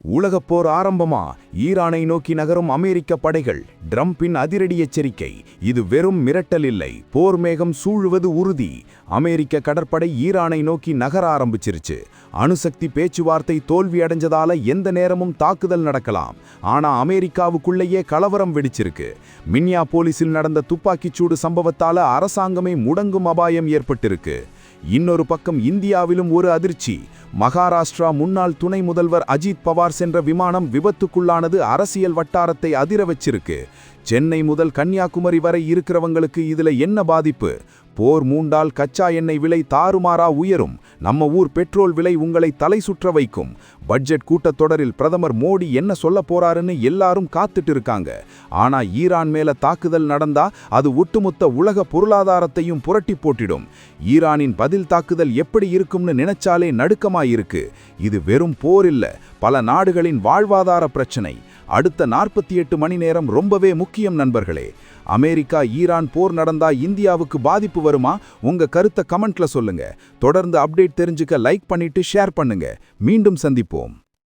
உலகப் போர் ஆரம்பமா? ஈரானை நோக்கி நகரும் அமெரிக்க படைகள். ட்ரம்பின் அதிரடி எச்சரிக்கை. இது வெறும் மிரட்டல் இல்லை, போர் மேகம் சூழுவது உறுதி. அமெரிக்க கடற்படை ஈரானை நோக்கி நகர ஆரம்பிச்சிருச்சு. அணுசக்தி பேச்சுவார்த்தை தோல்வி அடைஞ்சதால எந்த நேரமும் தாக்குதல் நடக்கலாம். ஆனா அமெரிக்காவுக்குள்ளேயே கலவரம் வெடிச்சிருக்கு. மின்னியாபோலிஸில் நடந்த துப்பாக்கிச்சூடு சம்பவத்தால அரசாங்கமே முடங்கும் அபாயம் ஏற்பட்டிருக்கு. இன்னொரு பக்கம் இந்தியாவிலும் ஒரு அதிர்ச்சி. மகாராஷ்டிரா முன்னாள் துணை முதல்வர் அஜித் பவார் சென்ற விமானம் விபத்துக்குள்ளானது அரசியல் வட்டாரத்தை அதிர வச்சிருக்கு. சென்னை முதல் கன்னியாகுமரி வரை இருக்கிறவங்களுக்கு இதுல என்ன பாதிப்பு? போர் மூண்டால் கச்சா எண்ணெய் விலை தாறுமாறா உயரும். நம்ம ஊர் பெட்ரோல் விலை உங்களை தலை சுற்ற வைக்கும். பட்ஜெட் கூட்டத்தொடரில் பிரதமர் மோடி என்ன சொல்ல போறாருன்னு எல்லாரும் காத்துட்டு இருக்காங்க. ஆனா ஈரான் மேல தாக்குதல் நடந்தா அது ஒட்டுமொத்த உலக பொருளாதாரத்தையும் புரட்டி போட்டிடும். ஈரானின் பதில் தாக்குதல் எப்படி இருக்கும்னு நினைச்சாலே நடுக்கமாயிருக்கு. இது வெறும் போர் இல்ல, பல நாடுகளின் வாழ்வாதார பிரச்சனை. அடுத்த 48 மணி நேரம் ரொம்பவே முக்கியம் நண்பர்களே. அமெரிக்கா ஈரான் போர் நடந்தா இந்தியாவுக்கு பாதிப்பு வருமா? உங்க கருத்தை கமெண்ட்ல சொல்லுங்க. தொடர்ந்து அப்டேட் தெரிஞ்சுக்க லைக் பண்ணிட்டு ஷேர் பண்ணுங்க. மீண்டும் சந்திப்போம்.